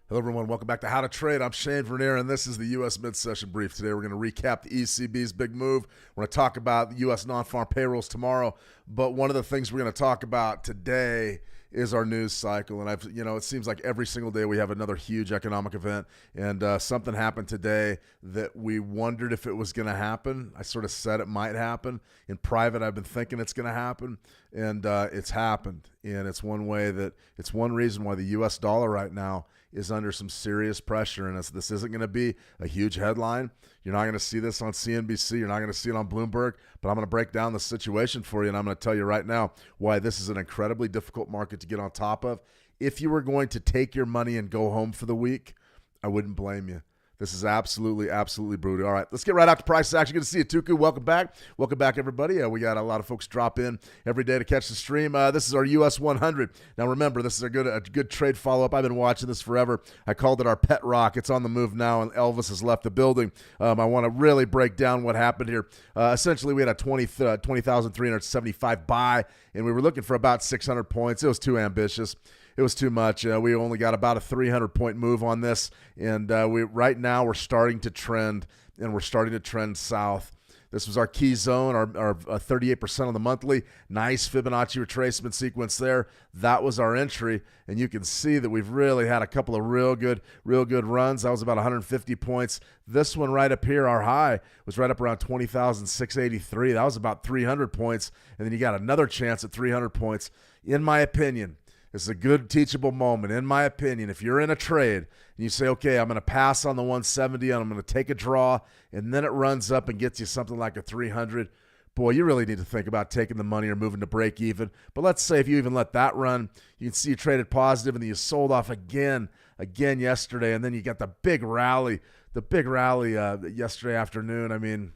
Hello, everyone. Welcome back to How to Trade. I'm Shane Vernier, and this is the U.S. Mid-Session Brief. Today, we're going to recap the ECB's big move. We're going to talk about the U.S. non-farm payrolls tomorrow, but one of the things we're going to talk about today is our news cycle. And it seems like every single day we have another huge economic event, and something happened today that we wondered if it was going to happen. I sort of said it might happen. In private, I've been thinking it's going to happen, and it's happened. And it's one reason why the U.S. dollar right now is under some serious pressure, and this isn't going to be a huge headline. You're not going to see this on CNBC. You're not going to see it on Bloomberg, but I'm going to break down the situation for you, and I'm going to tell you right now why this is an incredibly difficult market to get on top of. If you were going to take your money and go home for the week, I wouldn't blame you. This is absolutely brutal. All right, let's get right out to price action. Good to see you, Tuku. Welcome back. Welcome back, everybody. We got a lot of folks drop in every day to catch the stream. This is our US 100. Now, remember, this is a good trade follow-up. I've been watching this forever. I called it our pet rock. It's on the move now, and Elvis has left the building. I want to really break down what happened here. Essentially, we had a 20,375 buy, and we were looking for about 600 points. It was too ambitious. It was too much. We only got about a 300-point move on this, and right now we're starting to trend, and we're starting to trend south. This was our key zone, our 38% on the monthly. Nice Fibonacci retracement sequence there. That was our entry, and you can see that we've really had a couple of real good runs. That was about 150 points. This one right up here, our high, was right up around 20,683. That was about 300 points, and then you got another chance at 300 points. In my opinion, it's a good teachable moment. In my opinion, if you're in a trade and you say, okay, I'm going to pass on the 170 and I'm going to take a draw, and then it runs up and gets you something like a 300, boy, you really need to think about taking the money or moving to break even. But let's say if you even let that run, you can see you traded positive and then you sold off again yesterday, and then you got the big rally yesterday afternoon. I mean,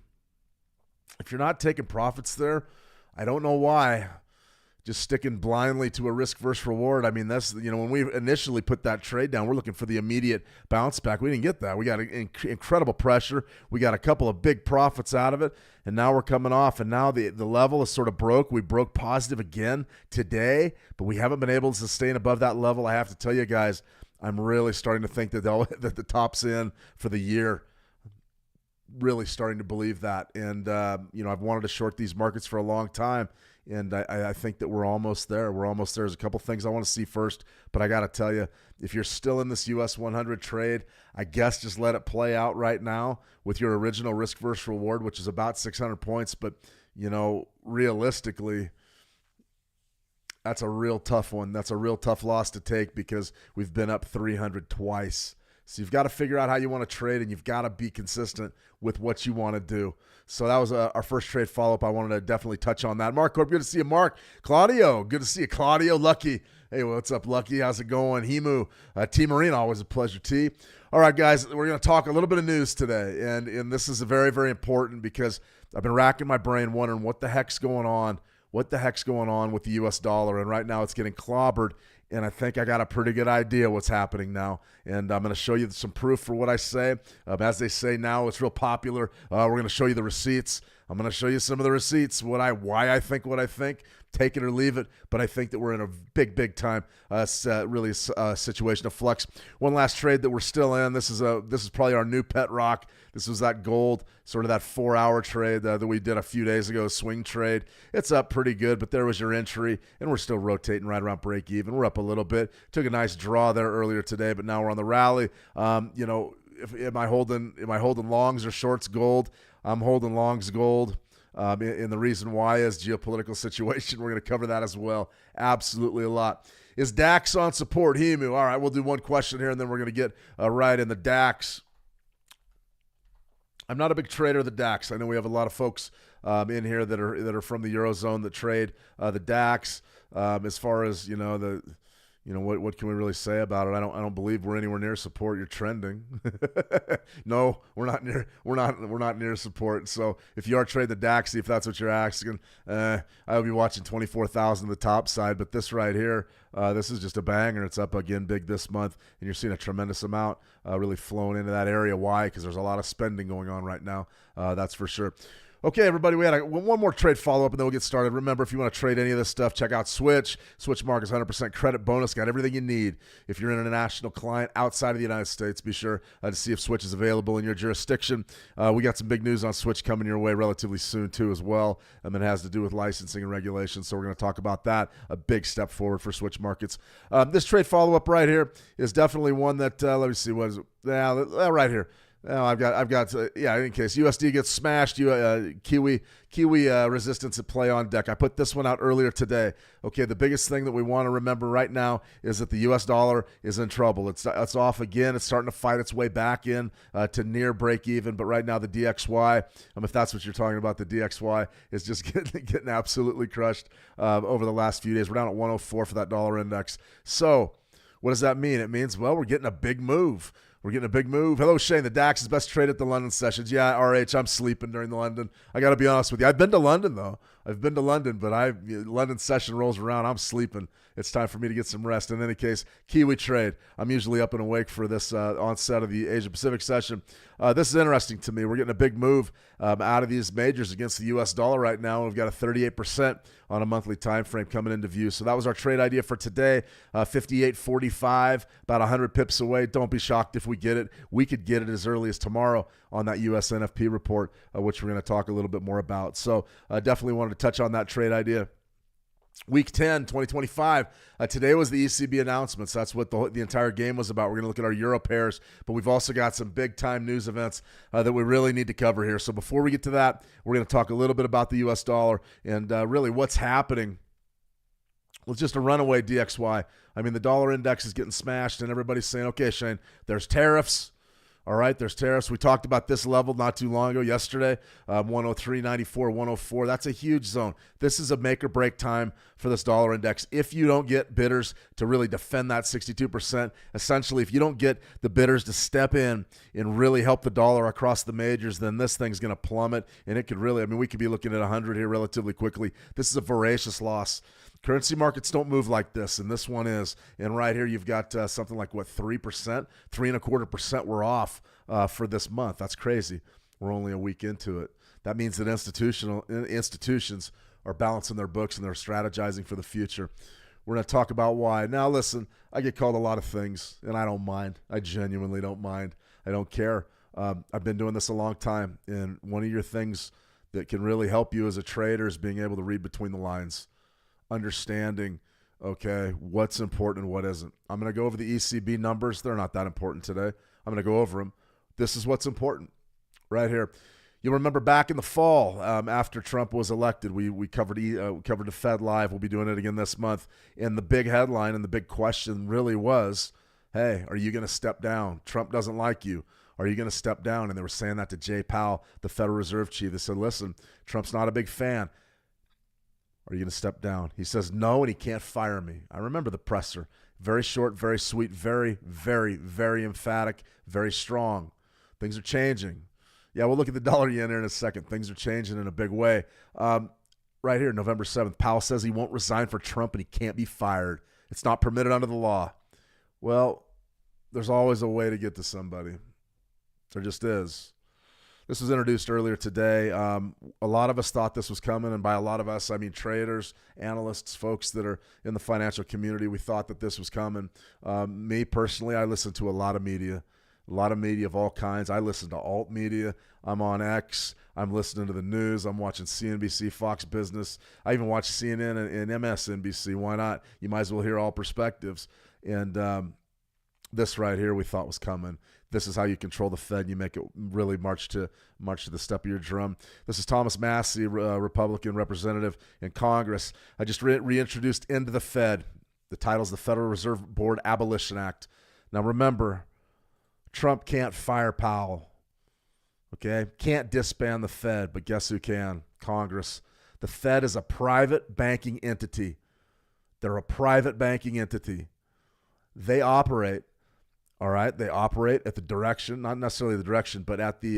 if you're not taking profits there, I don't know why. Just sticking blindly to a risk versus reward. I mean, that's, when we initially put that trade down, we're looking for the immediate bounce back. We didn't get that. We got incredible pressure. We got a couple of big profits out of it, and now we're coming off, and now the level is sort of broke. We broke positive again today, but we haven't been able to sustain above that level. I have to tell you guys, I'm really starting to think that the top's in for the year. Really starting to believe that. And, I've wanted to short these markets for a long time. And I think that we're almost there. There's a couple things I want to see first, but I got to tell you, if you're still in this US 100 trade, I guess just let it play out right now with your original risk versus reward, which is about 600 points. But, realistically, that's a real tough one. That's a real tough loss to take because we've been up 300 twice. So you've got to figure out how you want to trade, and you've got to be consistent with what you want to do. So that was our first trade follow-up. I wanted to definitely touch on that. Mark Corp, good to see you. Mark, Claudio, good to see you. Claudio, Lucky. Hey, what's up, Lucky? How's it going? Himu, T. Marine, always a pleasure, T. All right, guys, we're going to talk a little bit of news today, and this is very, very important because I've been racking my brain wondering what the heck's going on. What the heck's going on with the U.S. dollar? And right now it's getting clobbered, and I think I got a pretty good idea what's happening now. And I'm going to show you some proof for what I say. As they say now, it's real popular. We're going to show you the receipts. I'm going to show you some of the receipts, why I think what I think. Take it or leave it, but I think that we're in a big time situation of flux. One last trade that we're still in. This is probably our new pet rock. This was that gold, sort of that 4-hour trade that we did a few days ago, swing trade. It's up pretty good, but there was your entry, and we're still rotating right around break even. We're up a little bit. Took a nice draw there earlier today, but now we're on the rally. Am I holding longs or shorts gold? I'm holding longs gold. And the reason why is geopolitical situation. We're going to cover that as well. Absolutely a lot. Is DAX on support? Himu. All right, we'll do one question here, and then we're going to get right in the DAX. I'm not a big trader of the DAX. I know we have a lot of folks in here that are from the Eurozone that trade the DAX. As far as what can we really say about it? I don't believe we're anywhere near support. You're trending. No, we're not near support. So if you are trading the DAX, if that's what you're asking, I will be watching 24,000 the top side. But this right here, this is just a banger. It's up again big this month, and you're seeing a tremendous amount really flowing into that area. Why? Because there's a lot of spending going on right now. That's for sure. Okay, everybody, we had one more trade follow-up, and then we'll get started. Remember, if you want to trade any of this stuff, check out Switch. Switch Market's 100% credit bonus. Got everything you need. If you're an international client outside of the United States, be sure to see if Switch is available in your jurisdiction. We got some big news on Switch coming your way relatively soon, too, as well. It has to do with licensing and regulation, so we're going to talk about that. A big step forward for Switch Markets. This trade follow-up right here is definitely one that, let me see, what is it? Right here. Oh, I've got. In case USD gets smashed, Kiwi resistance at play on deck. I put this one out earlier today. Okay, the biggest thing that we want to remember right now is that the U.S. dollar is in trouble. It's off again. It's starting to fight its way back in to near break even. But right now, the DXY, if that's what you're talking about, the DXY is just getting absolutely crushed over the last few days. We're down at 104 for that dollar index. So what does that mean? It means, well, we're getting a big move. Hello, Shane. The DAX is best traded at the London sessions. Yeah, RH, I'm sleeping during the London. I got to be honest with you. I've been to London, though. But London session rolls around. I'm sleeping. It's time for me to get some rest. In any case, Kiwi trade. I'm usually up and awake for this onset of the Asia-Pacific session. This is interesting to me. We're getting a big move out of these majors against the U.S. dollar right now. We've got a 38% on a monthly time frame coming into view. So that was our trade idea for today. 58.45, about 100 pips away. Don't be shocked if we get it. We could get it as early as tomorrow on that U.S. NFP report, which we're going to talk a little bit more about. So definitely wanted to touch on that trade idea. Week 10, 2025. Today was the ECB announcements. That's what the entire game was about. We're going to look at our Euro pairs, but we've also got some big-time news events that we really need to cover here. So before we get to that, we're going to talk a little bit about the U.S. dollar and really what's happening with just a runaway DXY. The dollar index is getting smashed, and everybody's saying, okay, Shane, there's tariffs. All right, there's tariffs. We talked about this level not too long ago, yesterday, 103.94, 104. That's a huge zone. This is a make-or-break time for this dollar index. If you don't get bidders to really defend that 62%, essentially, if you don't get the bidders to step in and really help the dollar across the majors, then this thing's going to plummet, and it could really, we could be looking at 100 here relatively quickly. This is a voracious loss. Currency markets don't move like this, and this one is. And right here, you've got something like, 3%? 3.25% we're off for this month. That's crazy. We're only a week into it. That means that institutions are balancing their books and they're strategizing for the future. We're going to talk about why. Now, listen, I get called a lot of things, and I don't mind. I genuinely don't mind. I don't care. I've been doing this a long time, and one of your things that can really help you as a trader is being able to read between the lines. Understanding, okay, what's important and what isn't. I'm going to go over the ECB numbers. They're not that important today. I'm going to go over them. This is what's important right here. You'll remember back in the fall after Trump was elected, we covered the Fed Live. We'll be doing it again this month. And the big headline and the big question really was, hey, are you going to step down? Trump doesn't like you. Are you going to step down? And they were saying that to Jay Powell, the Federal Reserve chief. They said, listen, Trump's not a big fan. Are you going to step down? He says no, and he can't fire me. I remember the presser. Very short, very sweet, very, very, very emphatic, very strong. Things are changing. Yeah, we'll look at the dollar yen here in a second. Things are changing in a big way. Right here, November 7th, Powell says he won't resign for Trump and he can't be fired. It's not permitted under the law. Well, there's always a way to get to somebody. There just is. This was introduced earlier today. A lot of us thought this was coming, and by a lot of us, I mean traders, analysts, folks that are in the financial community. We thought that this was coming. Me personally, I listen to a lot of media of all kinds. I listen to alt media. I'm on X. I'm listening to the news. I'm watching CNBC, Fox Business. I even watch CNN and MSNBC. Why not? You might as well hear all perspectives. And this right here we thought was coming. This is how you control the Fed. You make it really march to the step of your drum. This is Thomas Massie, Republican representative in Congress. I just reintroduced into the Fed. The title's the Federal Reserve Board Abolition Act. Now remember, Trump can't fire Powell. Okay? Can't disband the Fed, but guess who can? Congress. The Fed is a private banking entity. They're a private banking entity. They operate. All right, they operate at the direction, not necessarily the direction, but at the,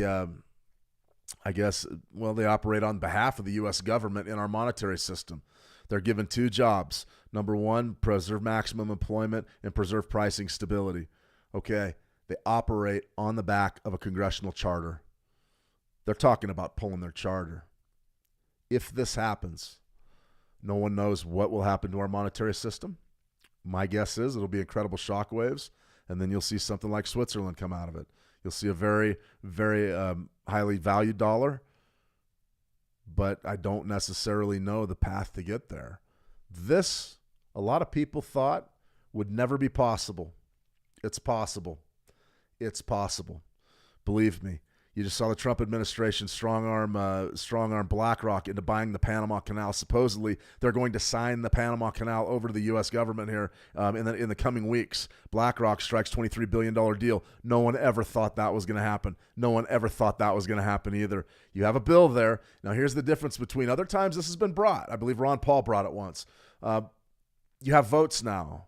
they operate on behalf of the U.S. government in our monetary system. They're given two jobs. Number one, preserve maximum employment and preserve pricing stability. Okay, they operate on the back of a congressional charter. They're talking about pulling their charter. if this happens, no one knows what will happen to our monetary system. My guess is it'll be incredible shockwaves, and then you'll see something like Switzerland come out of it. You'll see a very, very highly valued dollar, but I don't necessarily know the path to get there. This, a lot of people thought, would never be possible. It's possible. It's possible. Believe me. You just saw the Trump administration strong arm BlackRock into buying the Panama Canal. Supposedly, they're going to sign the Panama Canal over to the U.S. government here in the coming weeks. BlackRock strikes $23 billion deal. No one ever thought that was going to happen. No one ever thought that was going to happen either. You have a bill there. Now, here's the difference between other times this has been brought. I believe Ron Paul brought it once. You have votes now.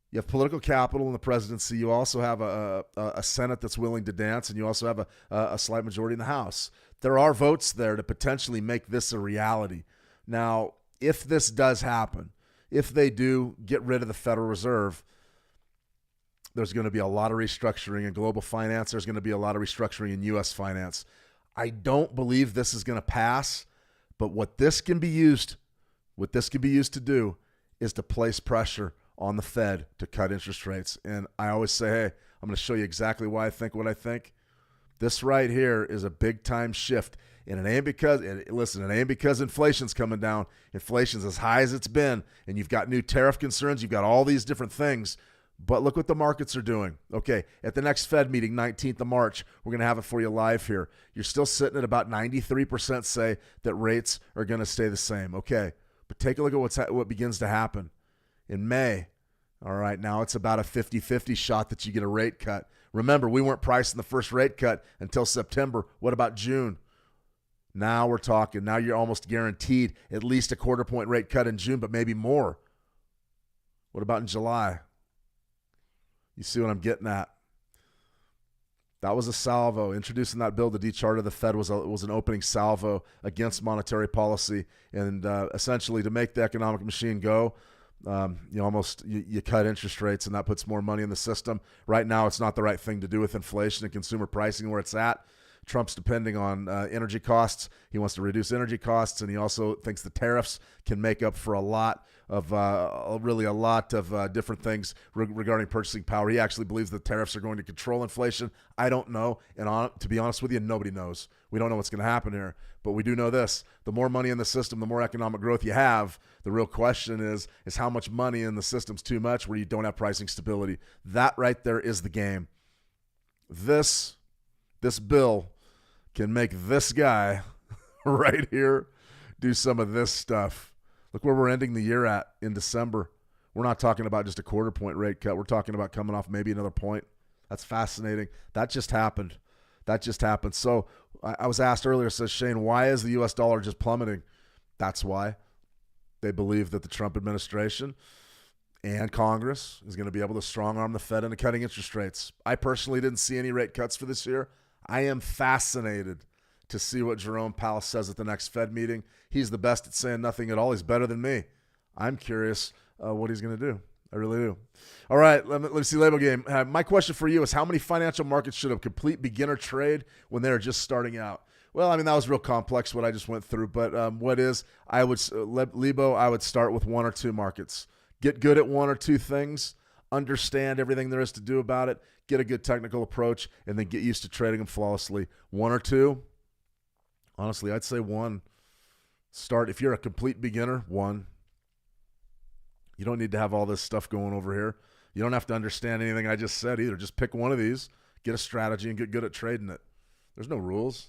You have political capital in the presidency. You also have a Senate that's willing to dance, and you also have a slight majority in the House. There are votes there to potentially make this a reality. Now, if this does happen, if they do get rid of the Federal Reserve, there's going to be a lot of restructuring in global finance. There's going to be a lot of restructuring in U.S. finance. I don't believe this is going to pass, but what this can be used to do is to place pressure on the Fed to cut interest rates. And I always say, hey, I'm going to show you exactly why I think what I think. This right here is a big-time shift. And it ain't because inflation's coming down. Inflation's as high as it's been, and you've got new tariff concerns. You've got all these different things. But look what the markets are doing. Okay, at the next Fed meeting, 19th of March, we're going to have it for you live here. You're still sitting at about 93% say that rates are going to stay the same. Okay, but take a look at what begins to happen. In May, all right, now it's about a 50-50 shot that you get a rate cut. Remember, we weren't pricing the first rate cut until September. What about June? Now we're talking. Now you're almost guaranteed at least a quarter-point rate cut in June, but maybe more. What about in July? You see what I'm getting at? That was a salvo. Introducing that bill to decharter the Fed was an opening salvo against monetary policy, and essentially to make the economic machine go, you cut interest rates, and that puts more money in the system. Right now, it's not the right thing to do with inflation and consumer pricing where it's at. Trump's depending on energy costs. He wants to reduce energy costs, and he also thinks the tariffs can make up for a lot of different things regarding purchasing power. He actually believes the tariffs are going to control inflation. I don't know, and to be honest with you, nobody knows. We don't know what's going to happen here, but we do know this. The more money in the system, the more economic growth you have. The real question is how much money in the system's too much where you don't have pricing stability. That right there is the game. This bill can make this guy right here do some of this stuff. Look where we're ending the year at in December. We're not talking about just a quarter-point rate cut. We're talking about coming off maybe another point. That's fascinating. That just happened. So I was asked earlier, says Shane, why is the U.S. dollar just plummeting? That's why. They believe that the Trump administration and Congress is going to be able to strong-arm the Fed into cutting interest rates. I personally didn't see any rate cuts for this year. I am fascinated to see what Jerome Powell says at the next Fed meeting. He's the best at saying nothing at all. He's better than me. I'm curious what he's going to do. I really do. All right, let me see label game. My question for you is how many financial markets should a complete beginner trade when they're just starting out? Well, I mean, that was real complex what I just went through, but I would start with one or two markets. Get good at one or two things, understand everything there is to do about it, get a good technical approach, and then get used to trading them flawlessly. One or two? Honestly, I'd say one. Start, if you're a complete beginner, one. You don't need to have all this stuff going over here. You don't have to understand anything I just said either. Just pick one of these, get a strategy, and get good at trading it. There's no rules.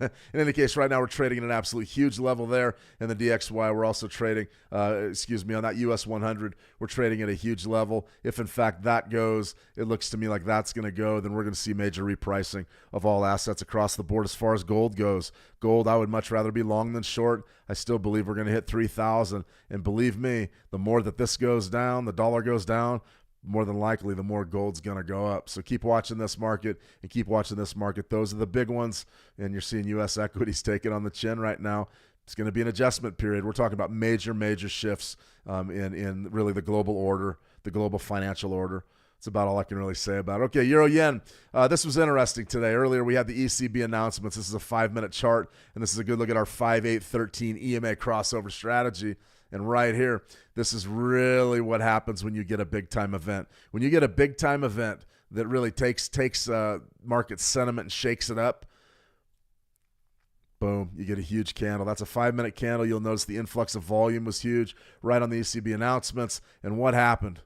In any case, right now we're trading at an absolute huge level there. In the DXY, we're also trading, on that US 100, we're trading at a huge level. If, in fact, that goes, it looks to me like that's going to go, then we're going to see major repricing of all assets across the board. As far as gold goes, gold, I would much rather be long than short. I still believe we're going to hit 3,000. And believe me, the more that this goes down, the dollar goes down, more than likely the more gold's going to go up. So keep watching this market and keep watching this market. Those are the big ones, and you're seeing U.S. equities taking on the chin right now. It's going to be an adjustment period. We're talking about major shifts in really the global order, the global financial order. That's about all I can really say about it. Okay, Euro Yen. This was interesting today. Earlier we had the ECB announcements. This is a 5-minute chart, and this is a good look at our 5-8-13 EMA crossover strategy. And right here, this is really what happens when you get a big-time event. When you get a big-time event that really takes market sentiment and shakes it up, boom, you get a huge candle. That's a 5-minute candle. You'll notice the influx of volume was huge right on the ECB announcements. And what happened?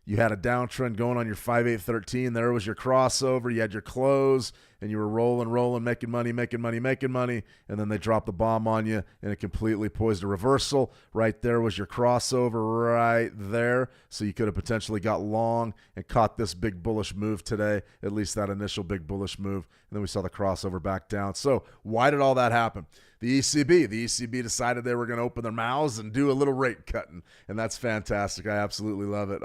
You had a downtrend going on your 5-8-13. There was your crossover. You had your close, and you were rolling, making money. And then they dropped the bomb on you, and it completely poised a reversal. Right there was your crossover right there. So you could have potentially got long and caught this big bullish move today, at least that initial big bullish move. And then we saw the crossover back down. So why did all that happen? The ECB decided they were going to open their mouths and do a little rate cutting, and that's fantastic. I absolutely love it.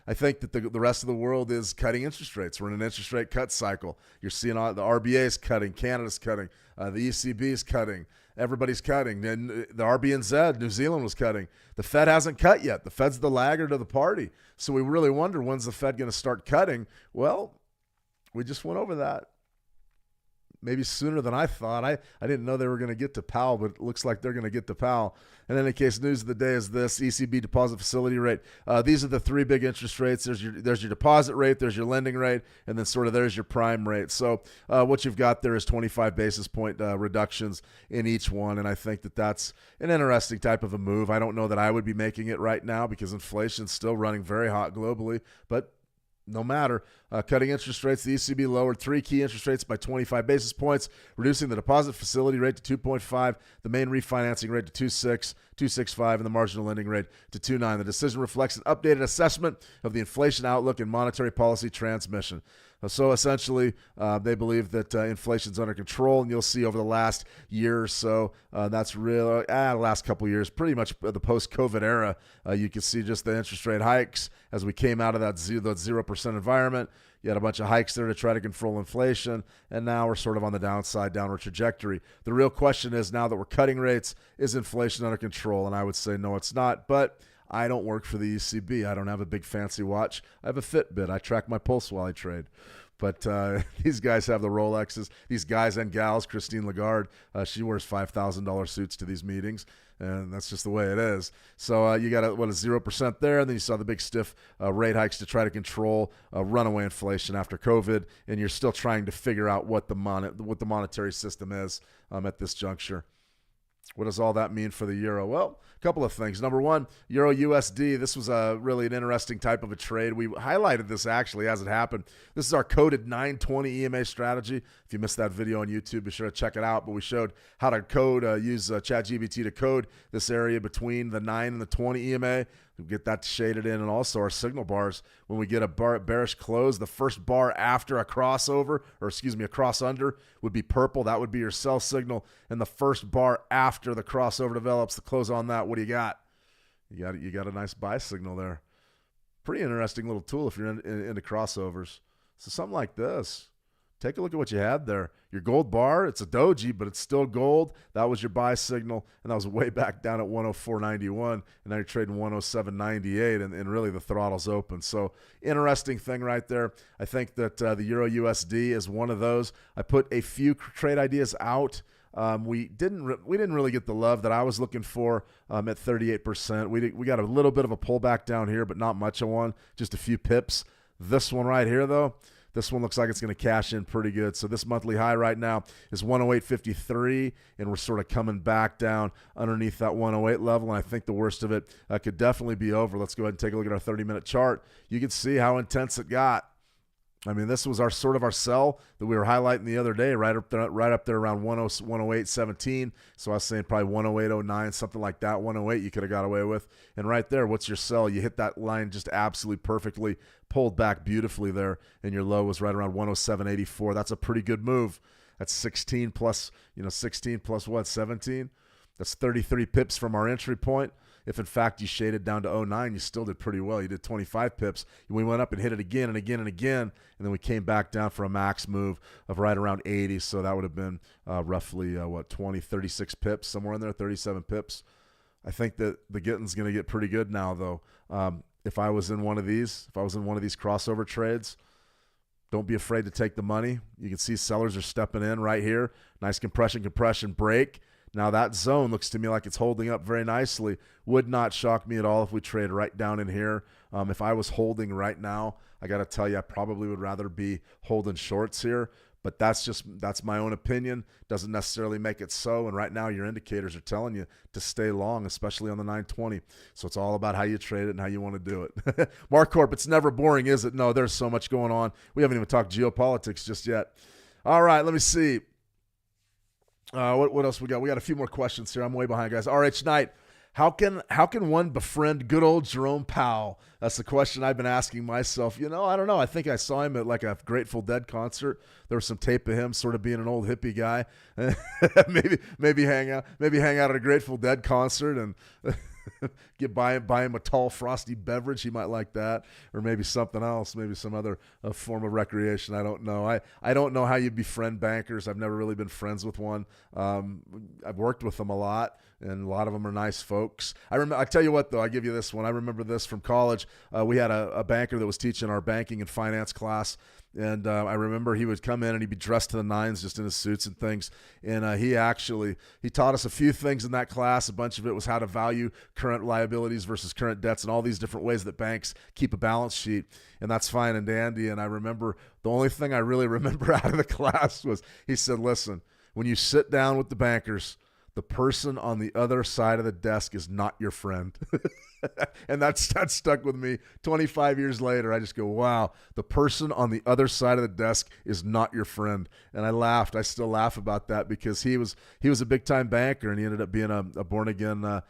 I think that the rest of the world is cutting interest rates. We're in an interest rate cut cycle. You're seeing all, the RBA is cutting, Canada's cutting, the ECB is cutting, everybody's cutting. And the RBNZ, New Zealand was cutting. The Fed hasn't cut yet. The Fed's the laggard of the party. So we really wonder, when's the Fed going to start cutting? Well, we just went over that. Maybe sooner than I thought. I didn't know they were going to get to Powell, but it looks like they're going to get to Powell. And in any case, news of the day is this: ECB deposit facility rate. These are the three big interest rates. There's your deposit rate, there's your lending rate, and then sort of there's your prime rate. So what you've got there is 25 basis point reductions in each one, and I think that that's an interesting type of a move. I don't know that I would be making it right now because inflation's still running very hot globally, but no matter. Cutting interest rates, the ECB lowered 3 key interest rates by 25 basis points, reducing the deposit facility rate to 2.5, the main refinancing rate to 2.65, and the marginal lending rate to 2.9. The decision reflects an updated assessment of the inflation outlook and monetary policy transmission. So essentially, they believe that inflation's under control, and you'll see over the last year or so, that's real. The last couple of years, pretty much the post-COVID era, you can see just the interest rate hikes as we came out of that 0% environment. You had a bunch of hikes there to try to control inflation, and now we're sort of on the downward trajectory. The real question is, now that we're cutting rates, is inflation under control? And I would say no, it's not. But I don't work for the ECB. I don't have a big fancy watch. I have a Fitbit. I track my pulse while I trade. But these guys have the Rolexes. These guys and gals, Christine Lagarde, she wears $5,000 suits to these meetings, and that's just the way it is. So you got a 0% there, and then you saw the big stiff rate hikes to try to control runaway inflation after COVID, and you're still trying to figure out what the monetary system is at this juncture. What does all that mean for the euro? Well, a couple of things. Number one, Euro USD. This was really an interesting type of a trade. We highlighted this actually as it happened. This is our coded 920 EMA strategy. If you missed that video on YouTube, be sure to check it out. But we showed how to use ChatGPT to code this area between the 9 and the 20 EMA. We get that shaded in, and also our signal bars. When we get a bearish close, the first bar after a crossover, a cross under, would be purple. That would be your sell signal. And the first bar after the crossover develops, the close on that, what do you got? You got a nice buy signal there. Pretty interesting little tool if you're into crossovers. So something like this. Take a look at what you had there. Your gold bar, it's a doji, but it's still gold. That was your buy signal, and that was way back down at 104.91, and now you're trading 107.98, and really the throttle's open. So interesting thing right there. I think that the Euro USD is one of those. I put a few trade ideas out. We didn't really get the love that I was looking for at 38%. We got a little bit of a pullback down here, but not much of one, just a few pips. This one right here, though, this one looks like it's going to cash in pretty good. So this monthly high right now is 108.53, and we're sort of coming back down underneath that 108 level, and I think the worst of it could definitely be over. Let's go ahead and take a look at our 30-minute chart. You can see how intense it got. I mean, this was our sell that we were highlighting the other day, right up there around 108.17. So I was saying probably 108.09, something like that. 108 you could have got away with. And right there, what's your sell? You hit that line just absolutely perfectly, pulled back beautifully there, and your low was right around 107.84. That's a pretty good move. That's 16 plus what, 17? That's 33 pips from our entry point. If, in fact, you shaded down to 09, you still did pretty well. You did 25 pips. We went up and hit it again and again and again, and then we came back down for a max move of right around 80. So that would have been roughly, 36 pips, somewhere in there, 37 pips. I think that the getting's going to get pretty good now, though. if I was in one of these crossover trades, don't be afraid to take the money. You can see sellers are stepping in right here. Nice compression break. Now that zone looks to me like it's holding up very nicely. Would not shock me at all if we trade right down in here. If I was holding right now, I got to tell you, I probably would rather be holding shorts here. But that's my own opinion. Doesn't necessarily make it so. And right now your indicators are telling you to stay long, especially on the 920. So it's all about how you trade it and how you want to do it. Mark Corp, it's never boring, is it? No, there's so much going on. We haven't even talked geopolitics just yet. All right, let me see. What else we got? We got a few more questions here. I'm way behind, guys. RH Knight, how can one befriend good old Jerome Powell? That's the question I've been asking myself. I don't know. I think I saw him at like a Grateful Dead concert. There was some tape of him sort of being an old hippie guy. maybe hang out at a Grateful Dead concert and buy him a tall frosty beverage. He might like that, or maybe something else, maybe some other form of recreation. I don't know. I don't know how you befriend bankers. I've never really been friends with one. I've worked with them a lot, and a lot of them are nice folks. I tell you what, though, I give you this one. I remember this from college. We had a banker that was teaching our banking and finance class. And I remember he would come in and he'd be dressed to the nines, just in his suits and things. And he taught us a few things in that class. A bunch of it was how to value current liabilities versus current debts and all these different ways that banks keep a balance sheet. And that's fine and dandy. And I remember the only thing I really remember out of the class was he said, listen, when you sit down with the bankers, the person on the other side of the desk is not your friend. And that stuck with me. 25 years later, I just go, wow, the person on the other side of the desk is not your friend. And I laughed. I still laugh about that because he was a big-time banker, and he ended up being a born-again,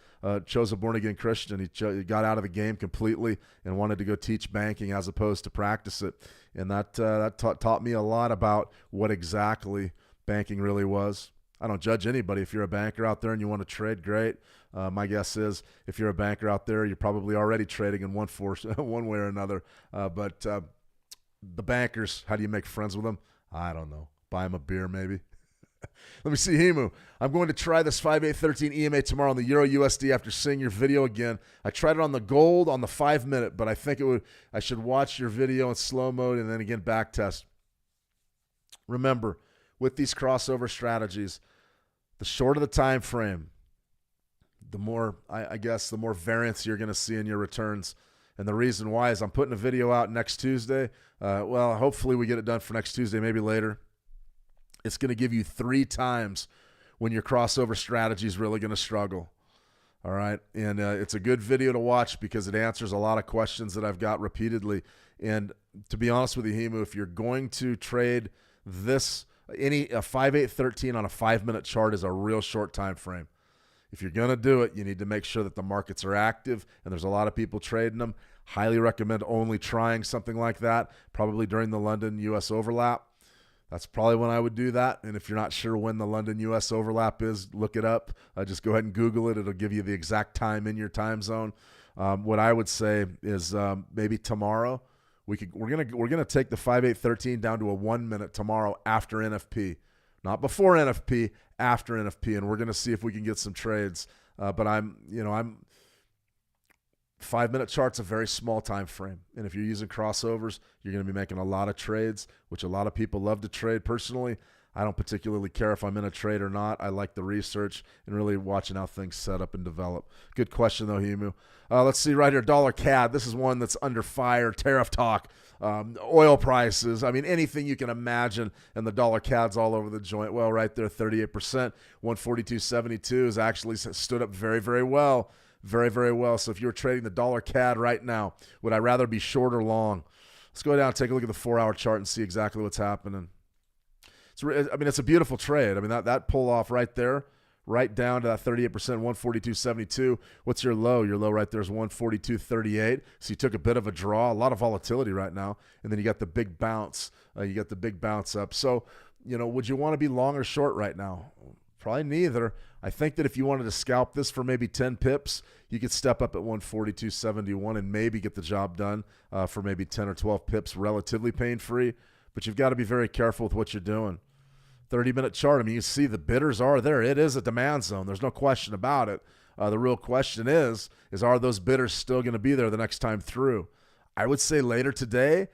chose a born-again Christian. He got out of the game completely and wanted to go teach banking as opposed to practice it. And that taught me a lot about what exactly banking really was. I don't judge anybody. If you're a banker out there and you want to trade, great. My guess is if you're a banker out there, you're probably already trading in one way or another. But the bankers, how do you make friends with them? I don't know. Buy them a beer maybe. Let me see, Himu. I'm going to try this 5813 EMA tomorrow on the Euro USD after seeing your video again. I tried it on the gold on the 5-minute, but I think I should watch your video in slow mode and then again back test. Remember, with these crossover strategies, the shorter the time frame, the more, the more variance you're going to see in your returns. And the reason why is I'm putting a video out next Tuesday. Hopefully we get it done for next Tuesday, maybe later. It's going to give you 3 times when your crossover strategy is really going to struggle. All right. And it's a good video to watch because it answers a lot of questions that I've got repeatedly. And to be honest with you, Himu, if you're going to trade this, a 5813 on a 5-minute chart is a real short time frame. If you're going to do it, you need to make sure that the markets are active, and there's a lot of people trading them. Highly recommend only trying something like that, probably during the London-U.S. overlap. That's probably when I would do that. And if you're not sure when the London-U.S. overlap is, look it up. Just go ahead and Google it. It'll give you the exact time in your time zone. What I would say is maybe tomorrow, we're gonna take the 5813 down to a 1-minute tomorrow after NFP, not before NFP, after NFP, and we're gonna see if we can get some trades. But I'm 5-minute chart's a very small time frame, and if you're using crossovers, you're gonna be making a lot of trades, which a lot of people love to trade. Personally, I don't particularly care if I'm in a trade or not. I like the research and really watching how things set up and develop. Good question, though, Himu. Let's see right here, dollar CAD. This is one that's under fire. Tariff talk, oil prices. I mean, anything you can imagine, and the dollar CAD's all over the joint. Well, right there, 38%. 142.72 has actually stood up very, very well. Very, very well. So if you were trading the dollar CAD right now, would I rather be short or long? Let's go down and take a look at the 4-hour chart and see exactly what's happening. It's a beautiful trade. I mean, that pull off right there, right down to that 38%, 142.72. What's your low? Your low right there is 142.38. So you took a bit of a draw, a lot of volatility right now, and then you got the big bounce. Up. So, would you want to be long or short right now? Probably neither. I think that if you wanted to scalp this for maybe 10 pips, you could step up at 142.71 and maybe get the job done for maybe 10 or 12 pips relatively pain-free. But you've got to be very careful with what you're doing. 30-minute chart, I mean, you see the bidders are there. It is a demand zone. There's no question about it. The real question is are those bidders still going to be there the next time through? I would say later today,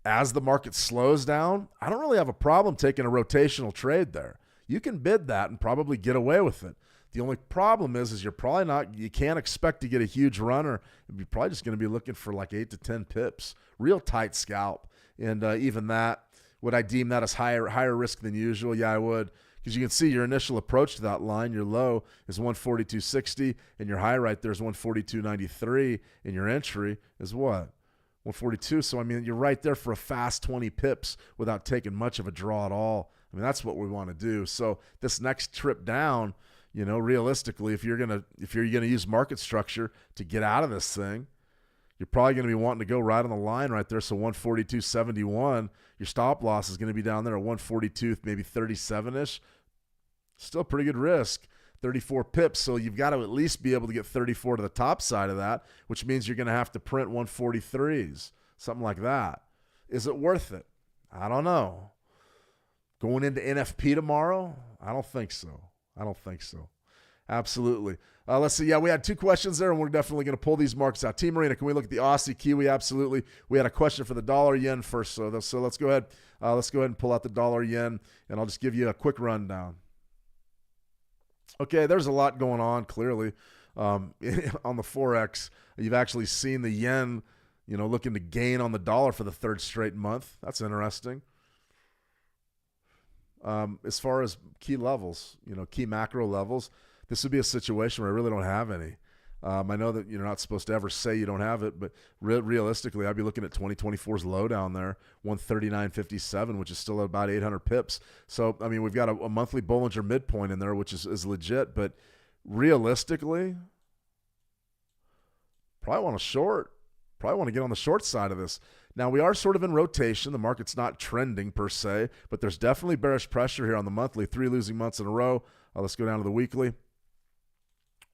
as the market slows down, I don't really have a problem taking a rotational trade there. You can bid that and probably get away with it. The only problem is you can't expect to get a huge runner. You're probably just going to be looking for like 8 to 10 pips, real tight scalp. And even that, would I deem that as higher risk than usual? Yeah, I would. Because you can see your initial approach to that line, your low is 142.60, and your high right there is 142.93, and your entry is what? 142. So, I mean, you're right there for a fast 20 pips without taking much of a draw at all. I mean, that's what we want to do. So this next trip down, realistically, if you're gonna use market structure to get out of this thing, you're probably going to be wanting to go right on the line right there. So 142.71, your stop loss is going to be down there at 142, maybe 37-ish. Still pretty good risk, 34 pips. So you've got to at least be able to get 34 to the top side of that, which means you're going to have to print 143s, something like that. Is it worth it? I don't know. Going into NFP tomorrow? I don't think so. Absolutely. Let's see. Yeah, we had 2 questions there, and we're definitely going to pull these markets out. Team Marina, can we look at the Aussie Kiwi? Absolutely. We had a question for the dollar yen first, so let's go ahead. Let's go ahead and pull out the dollar yen, and I'll just give you a quick rundown. Okay, there's a lot going on. Clearly, on the forex, you've actually seen the yen, looking to gain on the dollar for the 3rd straight month. That's interesting. As far as key levels, key macro levels, this would be a situation where I really don't have any. I know that you're not supposed to ever say you don't have it, but realistically, I'd be looking at 2024's low down there, 139.57, which is still at about 800 pips. So, I mean, we've got a monthly Bollinger midpoint in there, which is legit, but realistically, probably want to get on the short side of this. Now, we are sort of in rotation. The market's not trending per se, but there's definitely bearish pressure here on the monthly. 3 losing months in a row. Let's go down to the weekly.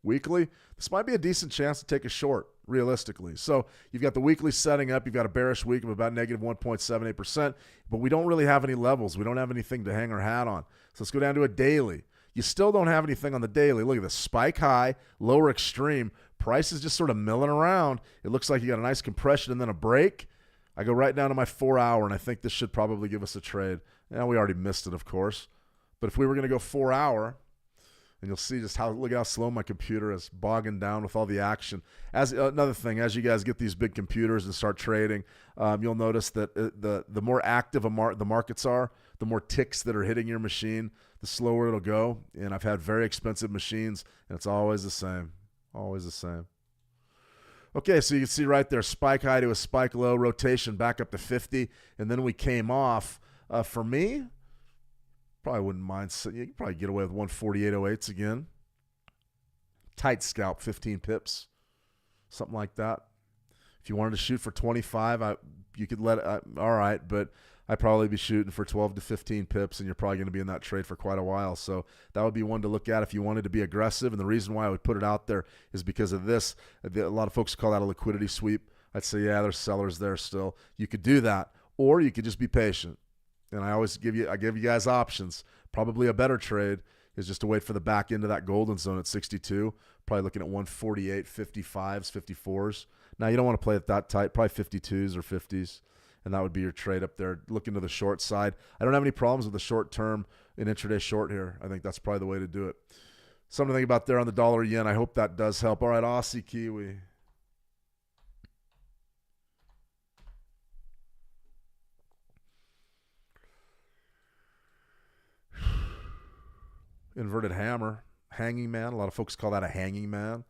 This might be a decent chance to take a short, realistically. So you've got the weekly setting up. You've got a bearish week of about negative 1.78%, but we don't really have any levels. We don't have anything to hang our hat on. So let's go down to a daily. You still don't have anything on the daily. Look at this. Spike high, lower extreme. Price is just sort of milling around. It looks like you got a nice compression and then a break. I go right down to my 4-hour, and I think this should probably give us a trade. Now, we already missed it, of course. But if we were going to go 4-hour, and you'll see just look how slow my computer is bogging down with all the action. As another thing, as you guys get these big computers and start trading, you'll notice that the more active the markets are, the more ticks that are hitting your machine, the slower it'll go. And I've had very expensive machines, and it's always the same. Always the same. Okay, so you can see right there, spike high to a spike low, rotation back up to 50, and then we came off. For me, probably wouldn't mind. You can probably get away with 148.08s again. Tight scalp, 15 pips, something like that. If you wanted to shoot for 25, you could let it. All right, but I'd probably be shooting for 12 to 15 pips, and you're probably going to be in that trade for quite a while. So that would be one to look at if you wanted to be aggressive. And the reason why I would put it out there is because of this. A lot of folks call that a liquidity sweep. I'd say, yeah, there's sellers there still. You could do that, or you could just be patient. And I give you guys options. Probably a better trade is just to wait for the back end of that golden zone at 62. Probably looking at 148, 55s, 54s. Now, you don't want to play it that tight. Probably 52s or 50s. And that would be your trade up there. Looking to the short side. I don't have any problems with the short term in intraday short here. I think that's probably the way to do it. Something to think about there on the dollar yen. I hope that does help. All right, Aussie Kiwi. Inverted hammer. Hanging man. A lot of folks call that a hanging man.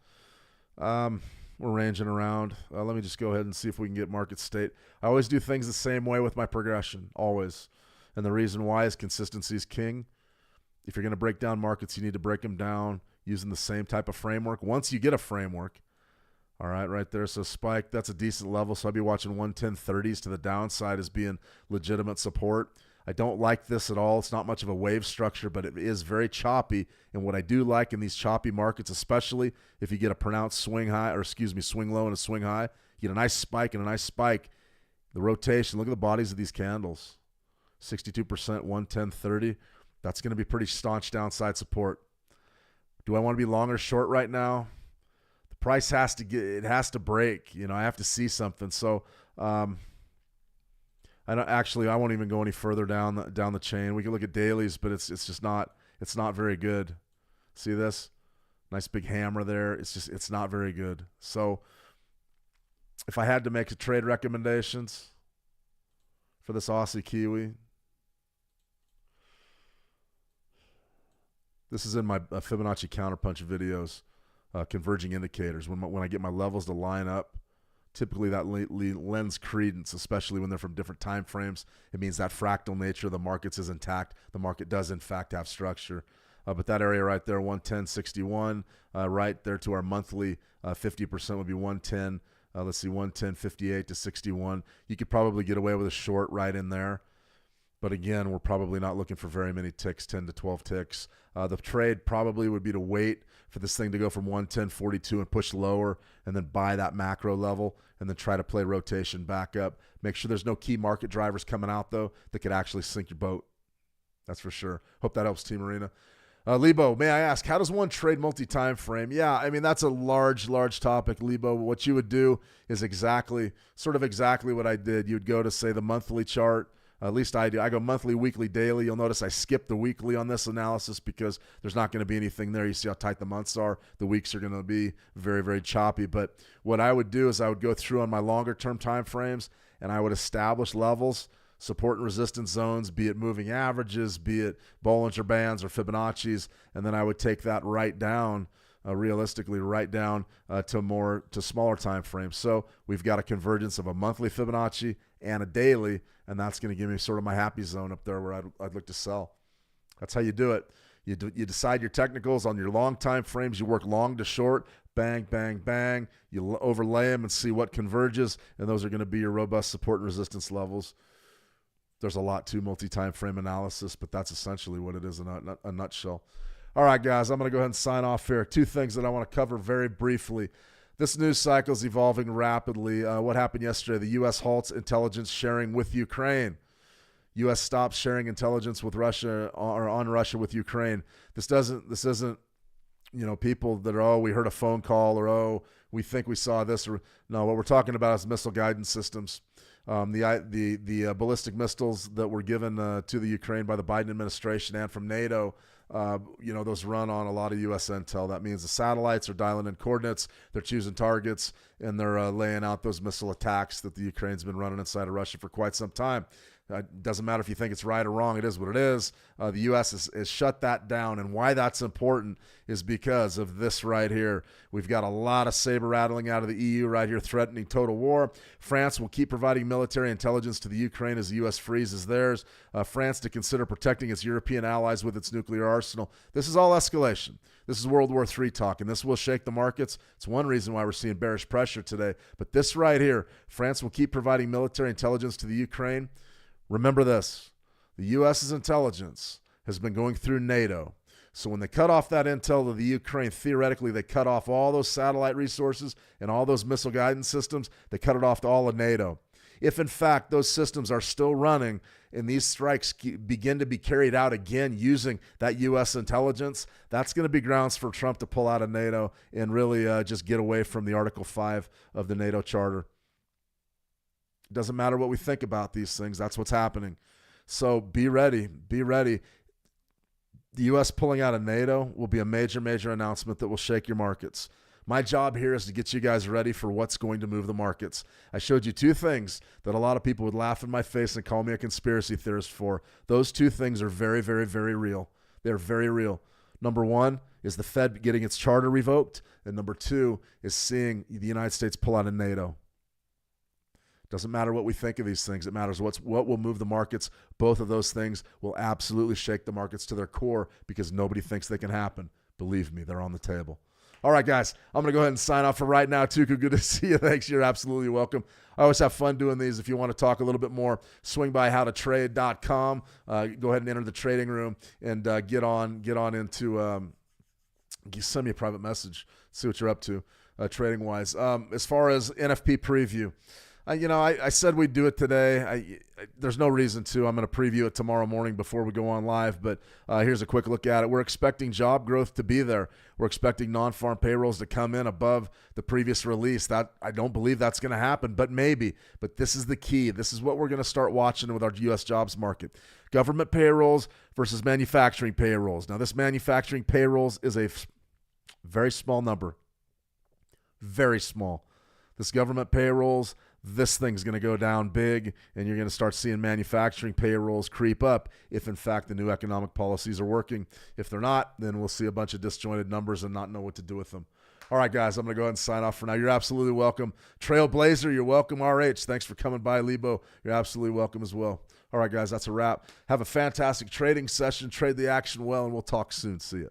We're ranging around. Let me just go ahead and see if we can get market state. I always do things the same way with my progression, always. And the reason why is consistency is king. If you're going to break down markets, you need to break them down using the same type of framework. Once you get a framework, all right, right there. So spike, that's a decent level. So I'd be watching 110.30s to the downside as being legitimate support. I don't like this at all. It's not much of a wave structure, but it is very choppy. And what I do like in these choppy markets, especially if you get a pronounced swing low and a swing high, you get a nice spike and a nice spike. The rotation, look at the bodies of these candles. 62%, 110.30. That's going to be pretty staunch downside support. Do I want to be long or short right now? price has to break. I have to see something. So I won't even go any further down the chain. We can look at dailies, but it's not very good. See this? Nice big hammer there. It's not very good. So if I had to make trade recommendations for this Aussie Kiwi, this is in my Fibonacci counterpunch videos, converging indicators. When I get my levels to line up, typically that lends credence, especially when they're from different time frames. It means that fractal nature of the markets is intact. The market does, in fact, have structure. But that area right there, 110.61, right there to our monthly 50% would be 110. Let's see, 110.58 to 61. You could probably get away with a short right in there. But again, we're probably not looking for very many ticks, 10 to 12 ticks. The trade probably would be to wait for this thing to go from 110.42 and push lower and then buy that macro level and then try to play rotation back up. Make sure there's no key market drivers coming out, though, that could actually sink your boat. That's for sure. Hope that helps, Team Arena. Lebo, may I ask, how does one trade multi-time frame? Yeah, I mean, that's a large topic, Lebo. What you would do is exactly what I did. You'd go to, say, the monthly chart. At least I do. I go monthly, weekly, daily. You'll notice I skip the weekly on this analysis because there's not going to be anything there. You see how tight the months are. The weeks are going to be very, very choppy. But what I would do is I would go through on my longer-term time frames, and I would establish levels, support and resistance zones, be it moving averages, be it Bollinger Bands or Fibonacci's, and then I would take that right down, realistically right down to smaller time frames. So we've got a convergence of a monthly Fibonacci and a daily, and that's going to give me sort of my happy zone up there where I'd look to sell. That's how you do it. You decide your technicals on your long time frames. You work long to short, bang, bang, bang. You overlay them and see what converges, and those are going to be your robust support and resistance levels. There's a lot to multi-time frame analysis, but that's essentially what it is in a nutshell. All right, guys, I'm going to go ahead and sign off here. Two things that I want to cover very briefly. This news cycle is evolving rapidly. What happened yesterday? The U.S. halts intelligence sharing with Ukraine. U.S. stops sharing intelligence with Russia or on Russia with Ukraine. This isn't, people that are, we heard a phone call or, we think we saw this. Or no, what we're talking about is missile guidance systems. The ballistic missiles that were given to the Ukraine by the Biden administration and from NATO, those run on a lot of U.S. intel. That means the satellites are dialing in coordinates, they're choosing targets, and they're laying out those missile attacks that the Ukraine's been running inside of Russia for quite some time. It doesn't matter if you think it's right or wrong. It is what it is. The U.S. has shut that down, and why that's important is because of this right here. We've got a lot of saber rattling out of the EU right here, threatening total war. France will keep providing military intelligence to the Ukraine as the U.S. freezes theirs. France to consider protecting its European allies with its nuclear arsenal. This is all escalation. This is World War III talk, and this will shake the markets. It's one reason why we're seeing bearish pressure today. But this right here, France will keep providing military intelligence to the Ukraine. Remember this, the U.S.'s intelligence has been going through NATO. So when they cut off that intel to the Ukraine, theoretically, they cut off all those satellite resources and all those missile guidance systems. They cut it off to all of NATO. If, in fact, those systems are still running and these strikes begin to be carried out again using that U.S. intelligence, that's going to be grounds for Trump to pull out of NATO and really just get away from the Article 5 of the NATO Charter. It doesn't matter what we think about these things. That's what's happening. So be ready. Be ready. The U.S. pulling out of NATO will be a major, major announcement that will shake your markets. My job here is to get you guys ready for what's going to move the markets. I showed you two things that a lot of people would laugh in my face and call me a conspiracy theorist for. Those two things are very, very, very real. They're very real. Number one is the Fed getting its charter revoked, and number two is seeing the United States pull out of NATO. Doesn't matter what we think of these things. It matters what will move the markets. Both of those things will absolutely shake the markets to their core because nobody thinks they can happen. Believe me, they're on the table. All right, guys, I'm going to go ahead and sign off for right now. Tuku, good to see you. Thanks. You're absolutely welcome. I always have fun doing these. If you want to talk a little bit more, swing by howtotrade.com. Go ahead and enter the trading room and get on into send me a private message, see what you're up to trading-wise. As far as NFP Preview, I said we'd do it today. There's no reason to. I'm going to preview it tomorrow morning before we go on live, but here's a quick look at it. We're expecting job growth to be there. We're expecting non-farm payrolls to come in above the previous release. That I don't believe that's going to happen, but maybe. But this is the key. This is what we're going to start watching with our U.S. jobs market. Government payrolls versus manufacturing payrolls. Now, this manufacturing payrolls is a very small number. Very small. This government payrolls, this thing's going to go down big, and you're going to start seeing manufacturing payrolls creep up if, in fact, the new economic policies are working. If they're not, then we'll see a bunch of disjointed numbers and not know what to do with them. All right, guys, I'm going to go ahead and sign off for now. You're absolutely welcome. Trailblazer, you're welcome. RH, thanks for coming by. Lebo, you're absolutely welcome as well. All right, guys, that's a wrap. Have a fantastic trading session. Trade the action well, and we'll talk soon. See you.